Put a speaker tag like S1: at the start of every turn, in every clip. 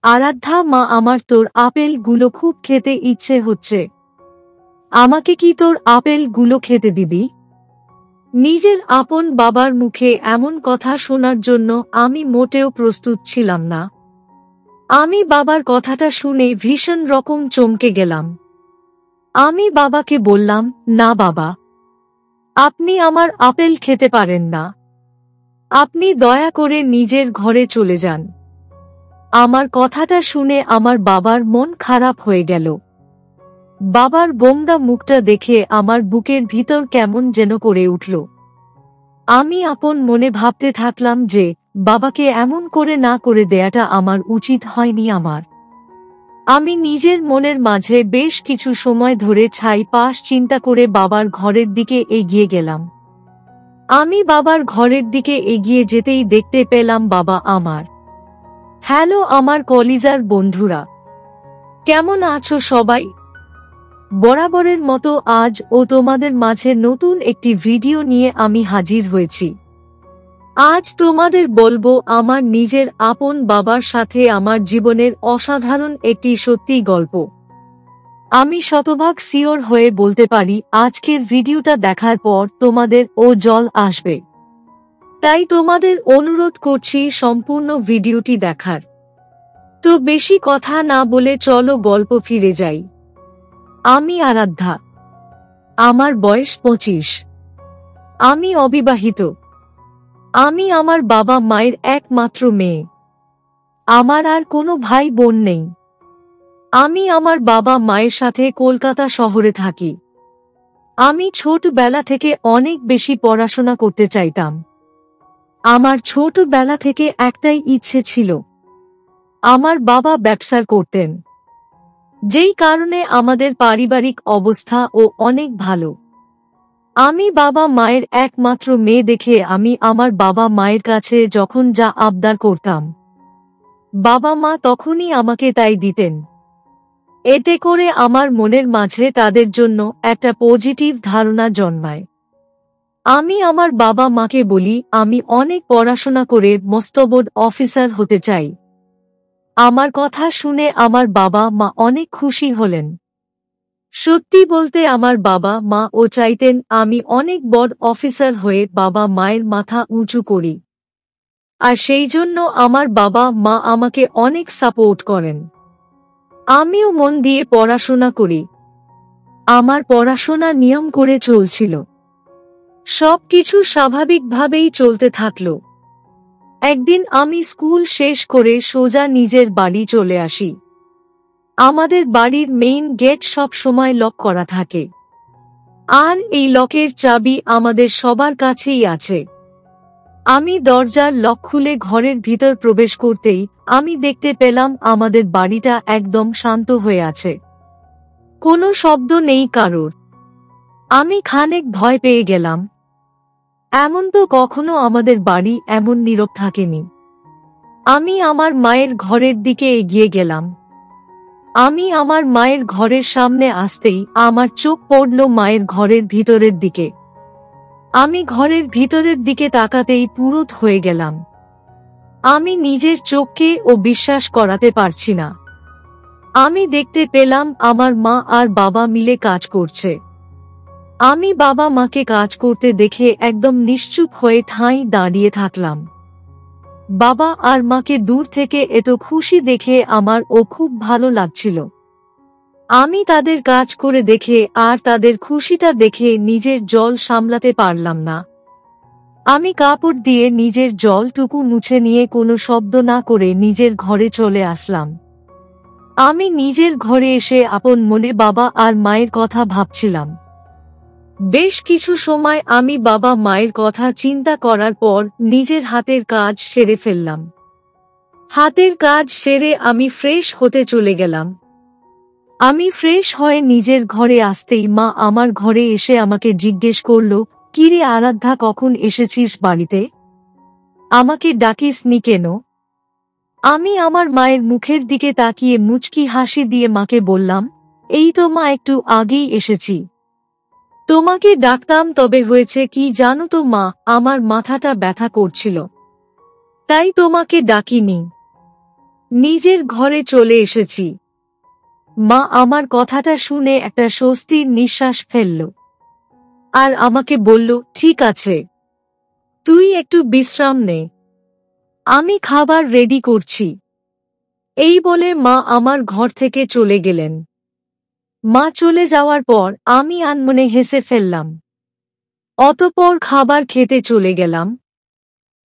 S1: আরাধ্যা মা, আমার তোর আপেল গুলো খুব খেতে ইচ্ছে হচ্ছে। আমাকে কি তোর আপেল গুলো খেতে দিবি? নিজের আপন বাবার মুখে এমন কথা শোনার জন্য আমি মোটেও প্রস্তুত ছিলাম না। আমি বাবার কথাটা শুনে ভীষণ রকম চমকে গেলাম। আমি বাবাকে বললাম, না বাবা, আপনি আমার আপেল খেতে পারেন না। আপনি দয়া করে নিজের ঘরে চলে যান। আমার কথাটা শুনে আমার বাবার মন খারাপ হয়ে গেল। বাবার গোমড়া মুখটা দেখে আমার বুকের ভিতর কেমন যেন করে উঠল। আমি আপন মনে ভাবতে থাকলাম যে বাবাকে এমন করে না করে দেয়াটা আমার উচিত হয়নি। আমি নিজের মনের মাঝে বেশ কিছু সময় ধরে ছাই পাশ চিন্তা করে বাবার ঘরের দিকে এগিয়ে গেলাম। আমি বাবার ঘরের দিকে এগিয়ে যেতেই দেখতে পেলাম বাবা আমার। হ্যালো আমার কলিজার বন্ধুরা, কেমন আছো সবাই? বরাবরের মতো আজ ও তোমাদের মাঝে নতুন একটি ভিডিও নিয়ে আমি হাজির হয়েছি। আজ তোমাদের বলবো আমার নিজের আপন বাবার সাথে আমার জীবনের অসাধারণ একটি সত্যি গল্প। আমি শতভাগ সিওর হয়ে বলতে পারি আজকের ভিডিওটা দেখার পর তোমাদের ও জল আসবে। তাই তোমাদের অনুরোধ করছি সম্পূর্ণ ভিডিওটি দেখার। তো বেশি কথা না বলে চলো গল্প ফিরে যাই। আমি আরাধ্যা। আমার বয়স 25। আমি অবিবাহিত। আমি আমার বাবা মায়ের একমাত্র মেয়ে। আমার আর কোনো ভাই বোন নেই। আমি আমার বাবা মায়ের সাথে কলকাতা শহরে থাকি। আমি ছোটবেলা থেকে অনেক বেশি পড়াশোনা করতে চাইতাম। আমার ছোটবেলা থেকে একটাই ইচ্ছে ছিল, আমার বাবা ব্যবসা করতেন, যেই কারণে আমাদের পারিবারিক অবস্থা ও অনেক ভালো। আমি বাবা মায়ের একমাত্র মেয়ে দেখে আমি আমার বাবা মায়ের কাছে যখন যা আবদার করতাম, বাবা মা তখনই আমাকে তাই দিতেন। এতে করে আমার মনের মাঝে তাদের জন্য একটা পজিটিভ ধারণা জন্মায়। আমি আমার বাবা মাকে বলি আমি অনেক পড়াশোনা করে মস্তবড় অফিসার হতে চাই। আমার কথা শুনে আমার বাবা মা অনেক খুশি হলেন। সত্যি বলতে আমার বাবা মা ও চাইতেন আমি অনেক বড় অফিসার হয়ে বাবা মায়ের মাথা উঁচু করি। আর সেই জন্য আমার বাবা মা আমাকে অনেক সাপোর্ট করেন। আমিও মন দিয়ে পড়াশোনা করি। আমার পড়াশোনা নিয়ম করে চলছিল। সবকিছু স্বাভাবিকভাবেই চলতে থাকলো। একদিন আমি স্কুল শেষ করে সোজা নিজের বাড়ি চলে আসি। আমাদের বাড়ির মেইন গেট সব সময় লক করা থাকে, আর এই লকের চাবি আমাদের সবার কাছেই আছে। আমি দরজার লক খুলে ঘরের ভিতর প্রবেশ করতেই আমি দেখতে পেলাম আমাদের বাড়িটা একদম শান্ত হয়ে আছে। কোনো শব্দ নেই কারোর। আমি খানিক ভয় পেয়ে গেলাম। এমন তো কখনো আমাদের বাড়ি এমন নীরব থাকেনি। আমি আমার মায়ের ঘরের দিকে এগিয়ে গেলাম। আমি আমার মায়ের ঘরের সামনে আসতেই আমার চোখ পড়ল মায়ের ঘরের ভিতরের দিকে। আমি ঘরের ভিতরের দিকে তাকাতেই পুরোত হয়ে গেলাম। আমি নিজের চোখকে ও বিশ্বাস করাতে পারছি না। আমি দেখতে পেলাম আমার মা আর বাবা মিলে কাজ করছে। আমি বাবা মাকে কাজ করতে দেখে একদম নিশ্চুপ হয়ে ঠাঁই দাঁড়িয়ে থাকলাম। বাবা আর মাকে দূর থেকে এত খুশি দেখে আমার ও খুব ভালো লাগছিল। আমি তাদের কাজ করে দেখে আর তাদের খুশিটা দেখে নিজের জল সামলাতে পারলাম না। আমি কাপড় দিয়ে নিজের জলটুকু মুছে নিয়ে কোনো শব্দ না করে নিজের ঘরে চলে আসলাম। আমি নিজের ঘরে এসে আপন মনে বাবা আর মায়ের কথা ভাবছিলাম। বেশ কিছু সময় আমি বাবা মায়ের কথা চিন্তা করার পর নিজের হাতের কাজ সেরে ফেললাম। হাতের কাজ সেরে আমি ফ্রেশ হতে চলে গেলাম। আমি ফ্রেশ হয়ে নিজের ঘরে আসতেই মা আমার ঘরে এসে আমাকে জিজ্ঞেস করল, কিরে আরাধ্যা, কখন এসেছিস বাড়িতে? আমাকে ডাকিসনি কেন? আমি আমার মায়ের মুখের দিকে তাকিয়ে মুচকি হাসি দিয়ে মাকে বললাম, এই তো মা, একটু আগেই এসেছি। তোমাকে ডাকতাম, তবে হয়েছে কি জানো তো মা, আমার মাথাটা ব্যথা করছিল, তাই তোমাকে ডাকিনি। নিজের ঘরে চলে এসেছি। মা আমার কথাটা শুনে একটা স্বস্তির নিঃশ্বাস ফেলল আর আমাকে বলল, ঠিক আছে, তুই একটু বিশ্রাম নে, আমি খাবার রেডি করছি। এই বলে মা আমার ঘর থেকে চলে গেলেন। মা চলে যাওয়ার পর আমি আনমনে হেসে ফেললাম। অতঃপর খাবার খেতে চলে গেলাম।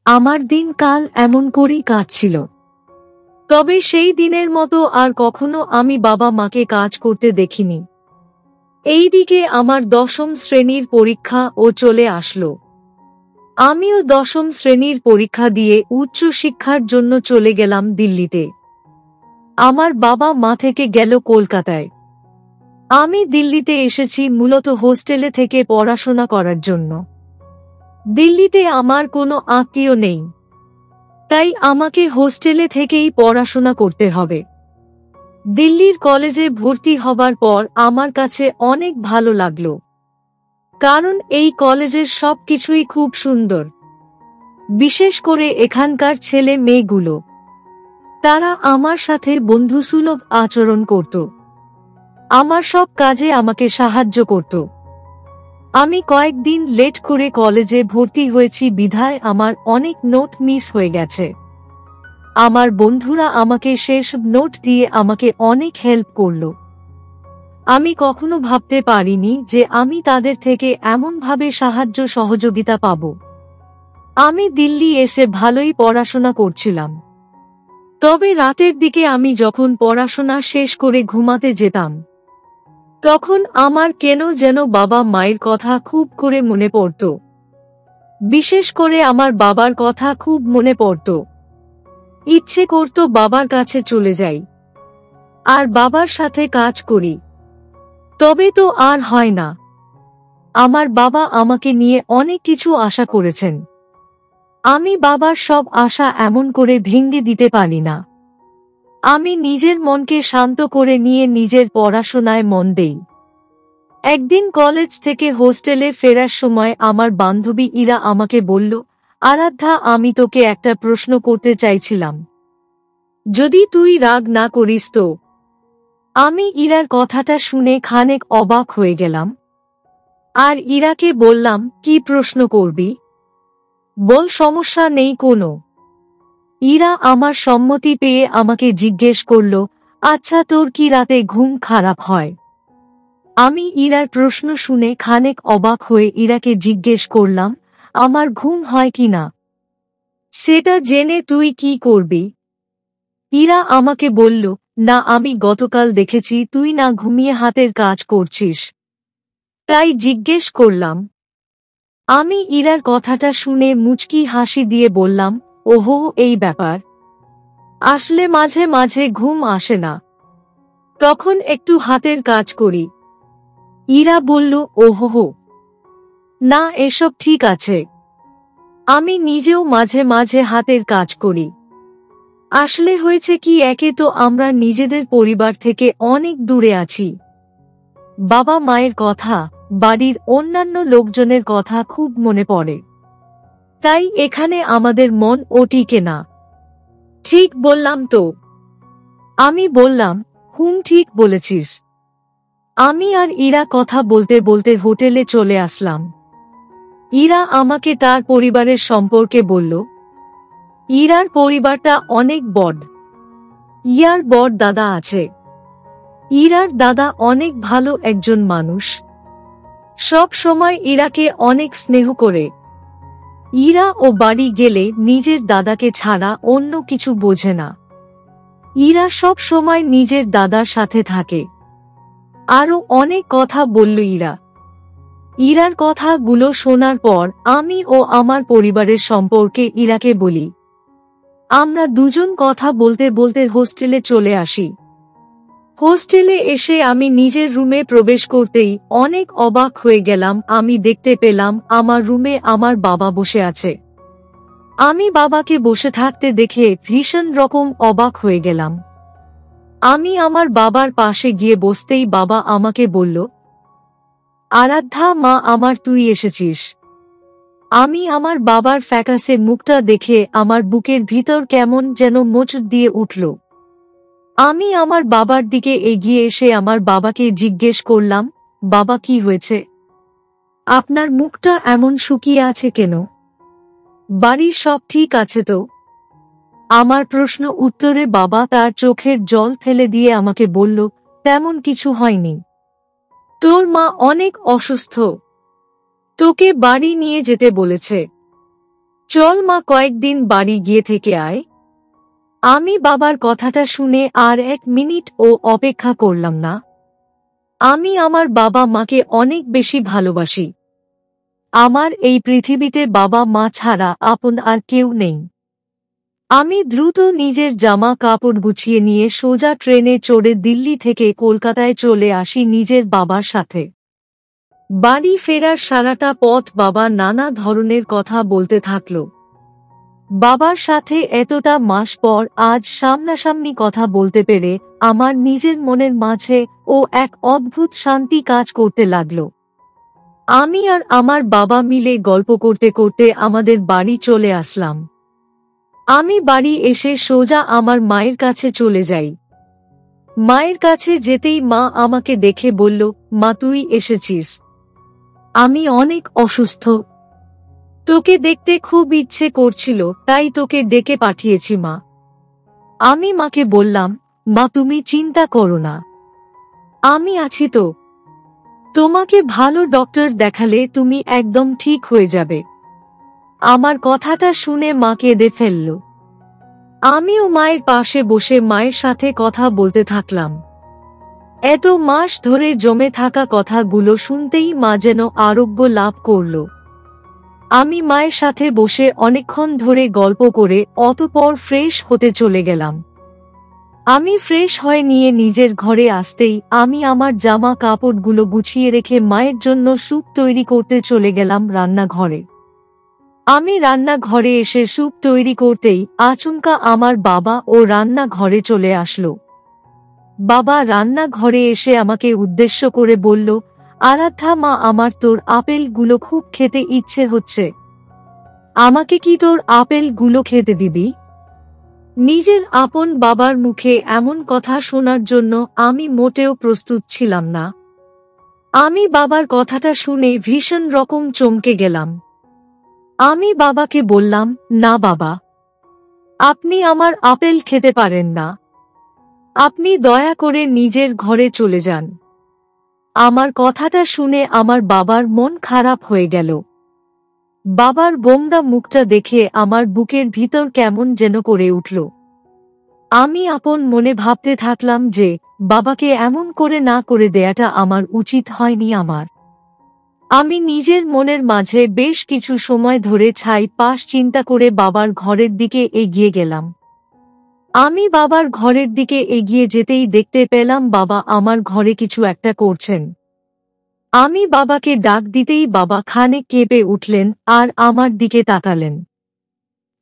S1: আমার দিনকাল এমন করেই কাটছিল। তবে সেই দিনের মতো আর কখনো আমি বাবা মাকে কাজ করতে দেখিনি। এইদিকে আমার 10ম শ্রেণীর পরীক্ষা ও চলে আসলো। আমিও 10ম শ্রেণীর পরীক্ষা দিয়ে উচ্চ শিক্ষার জন্য চলে গেলাম দিল্লিতে। আমার বাবা মা থেকে গেল কলকাতায়। আমি দিল্লিতে এসেছি মূলত হোস্টেলে থেকে পড়াশোনা করার জন্য। দিল্লিতে আমার কোনো আত্মীয় নেই, তাই আমাকে হোস্টেলে থেকেই পড়াশোনা করতে হবে। দিল্লির কলেজে ভর্তি হবার পর আমার কাছে অনেক ভালো লাগলো, কারণ এই কলেজের সবকিছুই খুব সুন্দর। বিশেষ করে এখানকার ছেলে মেয়েগুলো, তারা আমার সাথে বন্ধুসুলভ আচরণ করত। আমার সব কাজে আমাকে সাহায্য করত। আমি কয়েকদিন লেট করে কলেজে ভর্তি হয়েছি বিধায় আমার অনেক নোট মিস হয়ে গেছে। আমার বন্ধুরা আমাকে সেসব নোট দিয়ে আমাকে অনেক হেল্প করল। আমি কখনো ভাবতে পারিনি যে আমি তাদের থেকে এমনভাবে সাহায্য সহযোগিতা পাব। আমি দিল্লি এসে ভালোই পড়াশোনা করছিলাম। তবে রাতের দিকে আমি যখন পড়াশোনা শেষ করে ঘুমাতে যেতাম, তখন আমার কেন যেন বাবা মায়ের কথা খুব করে মনে পড়ত। বিশেষ করে আমার বাবার কথা খুব মনে পড়ত। ইচ্ছে করত বাবার কাছে চলে যাই আর বাবার সাথে কাজ করি। তবে তো আর হয় না। আমার বাবা আমাকে নিয়ে অনেক কিছু আশা করেছেন। আমি বাবার সব আশা এমন করে ভেঙে দিতে পারি না। আমি নিজের মনকে শান্ত করে নিয়ে নিজের পড়াশোনায় মন দেই। একদিন কলেজ থেকে হোস্টেলে ফেরার সময় আমার বান্ধবী ইরা আমাকে বলল, আরাধ্যা, আমি তোকে একটা প্রশ্ন করতে চাইছিলাম, যদি তুই রাগ না করিস তো। আমি ইরার কথাটা শুনে খানিক অবাক হয়ে গেলাম আর ইরাকে বললাম, কি প্রশ্ন করবি বল, সমস্যা নেই কোনো। ইরা আমার সম্মতি পেয়ে আমাকে জিজ্ঞেস করল, আচ্ছা, তোর কি রাতে ঘুম খারাপ হয়? আমি ইরার প্রশ্ন শুনে খানিক অবাক হয়ে ইরাকে জিজ্ঞেস করলাম, আমার ঘুম হয় কি না সেটা জেনে তুই কি করবি? ইরা আমাকে বলল, না, আমি গতকাল দেখেছি তুই না ঘুমিয়ে হাতের কাজ করছিস, তাই জিজ্ঞেস করলাম। আমি ইরার কথাটা শুনে মুচকি হাসি দিয়ে বললাম, ওহো, এই ব্যাপার। আসলে মাঝে মাঝে ঘুম আসে না, তখন একটু হাতের কাজ করি। ইরা বলল, ওহো, না, এসব ঠিক আছে। আমি নিজেও মাঝে মাঝে হাতের কাজ করি। আসলে হয়েছে কি, একে তো আমরা নিজেদের পরিবার থেকে অনেক দূরে আছি। বাবা মায়ের কথা, বাড়ির অন্যান্য লোকজনের কথা খুব মনে পড়ে। তাই এখানে আমাদের মন টিকে না। ঠিক বললাম তো? আমি বললাম, ঠিক বলেছিস। আমি আর ইরা কথা বলতে বলতে হোটেলে চলে আসলাম। ইরা আমাকে তার পরিবারের সম্পর্কে বলল। ইরার পরিবারটা অনেক বড়। ইয়ার বড় দাদা আছে। ইরার দাদা অনেক ভালো একজন মানুষ। সব সময় ইরাকে অনেক স্নেহ করে। ইরা ও বাড়ি গেলে নিজের দাদাকে ছাড়া অন্য কিছু বোঝে না। ইরা সব সময় নিজের দাদার সাথে থাকে। আরো অনেক কথা বলল ইরা। ইরার কথাগুলো শোনার পর আমি ও আমার পরিবারের সম্পর্কে ইরাকে বলি। আমরা দুজন কথা বলতে বলতে হোস্টেলে চলে আসি। হোস্টেলে এসে আমি নিজের রুমে প্রবেশ করতেই অনেক অবাক হয়ে গেলাম। আমি দেখতে পেলাম আমার রুমে আমার বাবা বসে আছে। আমি বাবাকে বসে থাকতে দেখে ভীষণ রকম অবাক হয়ে গেলাম। আমি আমার বাবার পাশে গিয়ে বসতেই বাবা আমাকে বলল, আরাধ্যা, মা আমার, তুই এসেছিস। আমি আমার বাবার ফ্যাকাসে মুখটা দেখে আমার বুকের ভিতর কেমন যেন মোচড় দিয়ে উঠল। আমি আমার বাবার দিকে এগিয়ে এসে আমার বাবাকে জিজ্ঞেস করলাম, বাবা কি হয়েছে? আপনার মুখটা এমন শুকিয়ে আছে কেন? বাড়ির সব ঠিক আছে তো? আমার প্রশ্ন উত্তরে বাবা তার চোখের জল ফেলে দিয়ে আমাকে বলল, তেমন কিছু হয়নি। তোর মা অনেক অসুস্থ, তোকে বাড়ি নিয়ে যেতে বলেছে। চল মা, কয়েকদিন বাড়ি গিয়ে থেকে আয়। আমি বাবার কথাটা শুনে আর 1 মিনিটও অপেক্ষা করলাম না। আমি আমার বাবা মাকে অনেক বেশি ভালোবাসি। আমার এই পৃথিবীতে বাবা মা ছাড়া আপন আর কেউ নেই। আমি দ্রুত নিজের জামা কাপড় গুছিয়ে নিয়ে সোজা ট্রেনে চড়ে দিল্লি থেকে কলকাতায় চলে আসি নিজের বাবার সাথে। বাড়ি ফেরার সারাটা পথ বাবা নানা ধরনের কথা বলতে থাকল। বাবার সাথে এতটা মাস পর আজ সামনাসামনি কথা বলতে পেরে আমার নিজের মনের মাঝে এক অদ্ভুত শান্তি কাজ করতে লাগল। আমি আর আমার বাবা মিলে গল্প করতে করতে আমাদের বাড়ি চলে আসলাম। আমি বাড়ি এসে সোজা আমার মায়ের কাছে চলে যাই। মায়ের কাছে যেতেই মা আমাকে দেখে বলল, মা তুই এসেছিস? আমি অনেক অসুস্থ, তোকে দেখতে খুব ইচ্ছে করছিল, তাই তোকে ডেকে পাঠিয়েছি মা। আমি মাকে বললাম, মা তুমি চিন্তা করো না, আমি আছি তো। তোমাকে ভালো ডক্টর দেখালে তুমি একদম ঠিক হয়ে যাবে। আমার কথাটা শুনে মা কেঁদে ফেলল। আমিও মায়ের পাশে বসে মায়ের সাথে কথা বলতে থাকলাম। এত মাস ধরে জমে থাকা কথাগুলো শুনতেই মা যেন আরোগ্য লাভ করল। আমি মায়ের সাথে বসে অনেকক্ষণ ধরে গল্প করে অতঃপর ফ্রেশ হতে চলে গেলাম। আমি ফ্রেশ হয়ে নিয়ে নিজের ঘরে আসতেই আমি আমার জামা কাপড়গুলো গুছিয়ে রেখে মায়ের জন্য স্যুপ তৈরি করতে চলে গেলাম রান্নাঘরে। আমি রান্নাঘরে এসে স্যুপ তৈরি করতেই আচমকা আমার বাবা রান্নাঘরে চলে আসলো। বাবা রান্নাঘরে এসে আমাকে উদ্দেশ্য করে বলল, আরাধ্যা মা, আমার তোর আপেলগুলো খুব খেতে ইচ্ছে হচ্ছে। আমাকে কি তোর আপেলগুলো খেতে দিবি? নিজের আপন বাবার মুখে এমন কথা শোনার জন্য আমি মোটেও প্রস্তুত ছিলাম না। আমি বাবার কথাটা শুনে ভীষণ রকম চমকে গেলাম। আমি বাবাকে বললাম, না বাবা, আপনি আমার আপেল খেতে পারেন না। আপনি দয়া করে নিজের ঘরে চলে যান। আমার কথাটা শুনে আমার বাবার মন খারাপ হয়ে গেল। বাবার গোমড়া মুখটা দেখে আমার বুকের ভিতর কেমন যেন করে উঠল। আমি আপন মনে ভাবতে থাকলাম যে বাবাকে এমন করে না করে দেয়াটা আমার উচিত হয়নি। আমি নিজের মনের মাঝে বেশ কিছু সময় ধরে ছাই পাশ চিন্তা করে বাবার ঘরের দিকে এগিয়ে গেলাম। আমি বাবার ঘরের দিকে এগিয়ে যেতেই দেখতে পেলাম বাবা আমার ঘরে কিছু একটা করছেন। আমি বাবাকে ডাক দিতেই বাবা খানিক কেঁপে উঠলেন আর আমার দিকে তাকালেন।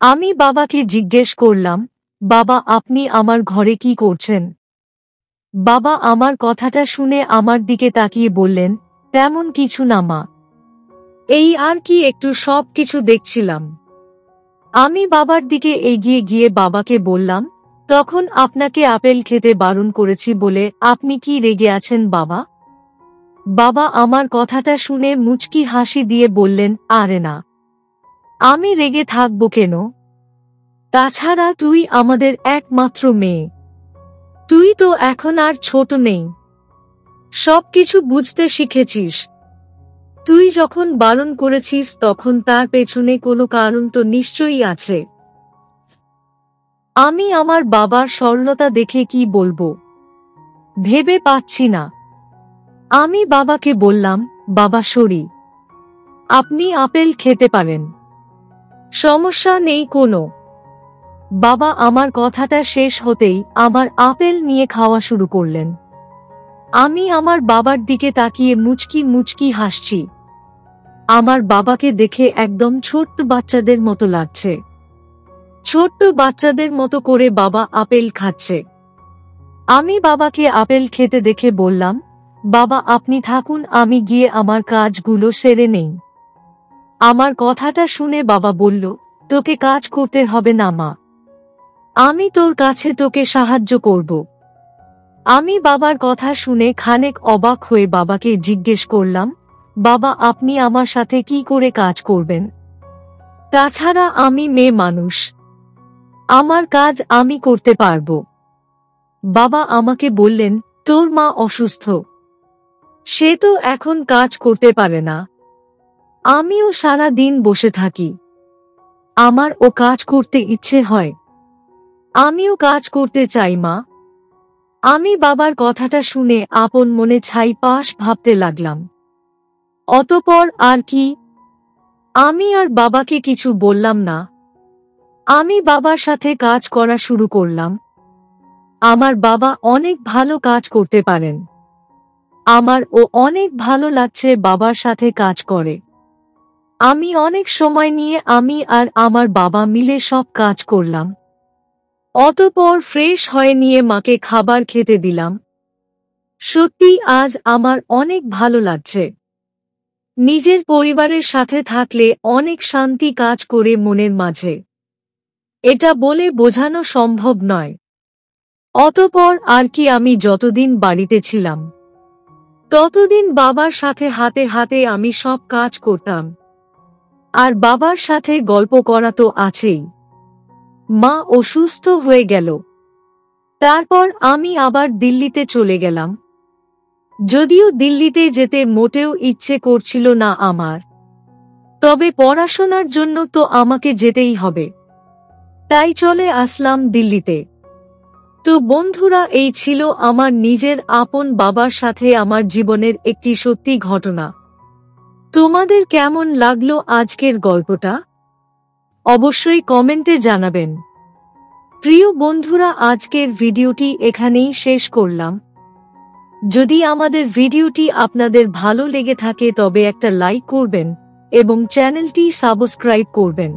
S1: আমি বাবাকে জিজ্ঞেস করলাম, বাবা আপনি আমার ঘরে কি করছেন? বাবা আমার কথাটা শুনে আমার দিকে তাকিয়ে বললেন, তেমন কিছু না মা, এই আর কি একটু সব কিছু দেখছিলাম। আমি বাবার দিকে এগিয়ে গিয়ে বাবাকে বললাম, তখন আপনাকে আপেল খেতে বারণ করেছি বলে আপনি কি রেগে আছেন বাবা? বাবা আমার কথাটা শুনে মুচকি হাসি দিয়ে বললেন, আরে না, আমি রেগে থাকবো কেন? তাছাড়া তুই আমাদের একমাত্র মেয়ে, তুই তো এখন আর ছোট নেই, সবকিছু বুঝতে শিখেছিস। তুই যখন বারণ করেছিস তখন তার পেছনে কোনো কারণ তো নিশ্চয়ই আছে। আমি আমার বাবার সরলতা দেখে কি বলবো ভেবে পাচ্ছি না। আমি বাবাকে বললাম, বাবা সরি, আপনি আপেল খেতে পারেন, সমস্যা নেই কোনো। বাবা আমার কথাটা শেষ হতেই আমার আপেল নিয়ে খাওয়া শুরু করলেন। আমি আমার বাবার দিকে তাকিয়ে মুচকি মুচকি হাসছি। আমার বাবাকে দেখে একদম ছোট্ট বাচ্চাদের মতো লাগছে। ছোট্ট বাচ্চাদের মতো করে বাবা আপেল খাচ্ছে। আমি বাবাকে আপেল খেতে দেখে বললাম, বাবা আপনি থাকুন, আমি গিয়ে আমার কাজগুলো সেরে নেই। আমার কথাটা শুনে বাবা বলল, তোকে কাজ করতে হবে না মা, আমি তোর কাছে তোকে সাহায্য করব। আমি বাবার কথা শুনে খানিক অবাক হয়ে বাবাকে জিজ্ঞেস করলাম, বাবা আপনি আমার সাথে কি করে কাজ করবেন? তাছাড়া আমি মেয়ে মানুষ, আমার কাজ আমি করতে পারবো। বাবা আমাকে বললেন, তোর মা অসুস্থ, সে তো এখন কাজ করতে পারে না। আমিও সারা দিন বসে থাকি, আমার ও কাজ করতে ইচ্ছে হয়, আমিও কাজ করতে চাই মা। আমি বাবার কথাটা শুনে আপন মনে ছাই পাশ ভাবতে লাগলাম। অতঃপর আর কি, আমি আর বাবাকে কিছু বললাম না। আমি বাবার সাথে কাজ করা শুরু করলাম। আমার বাবা অনেক ভালো কাজ করতে পারেন, আমার ও অনেক ভালো লাগছে বাবার সাথে কাজ করে। আমি অনেক সময় নিয়ে আমি আর আমার বাবা মিলে সব কাজ করলাম। অতঃপর ফ্রেশ হয়ে নিয়ে মাকে খাবার খেতে দিলাম। সত্যি আজ আমার অনেক ভালো লাগছে। নিজের পরিবারের সাথে থাকলে অনেক শান্তি কাজ করে মনের মাঝে, এটা বলে বোঝানো সম্ভব নয়। অতঃপর আর কি আমি যতদিন বাড়িতে ছিলাম ততদিন বাবার সাথে হাতে হাতে আমি সব কাজ করতাম, আর বাবার সাথে গল্প করা তো আছেই। মা অসুস্থ হয়ে গেল, তারপর আমি আবার দিল্লিতে চলে গেলাম। যদিও দিল্লিতে যেতে মোটেও ইচ্ছে করছিল না আমার, তবে পড়াশোনার জন্য তো আমাকে যেতেই হবে, তাই চলে আসলাম দিল্লিতে। তো বন্ধুরা, এই ছিল আমার নিজের আপন বাবার সাথে আমার জীবনের একটি সত্যি ঘটনা। তোমাদের কেমন লাগলো আজকের গল্পটা? অবশ্যই কমেন্টে জানাবেন। প্রিয় বন্ধুরা, আজকের ভিডিওটি এখানেই শেষ করলাম। যদি আমাদের ভিডিওটি আপনাদের ভালো লেগে থাকে তবে একটা লাইক করবেন এবং চ্যানেলটি সাবস্ক্রাইব করবেন।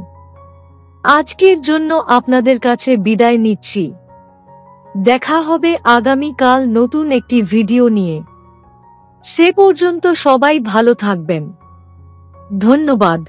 S1: আজকের জন্য আপনাদের কাছে বিদায় নিচ্ছি। দেখা হবে আগামীকাল নতুন একটি ভিডিও নিয়ে। সে পর্যন্ত সবাই ভালো থাকবেন। ধন্যবাদ।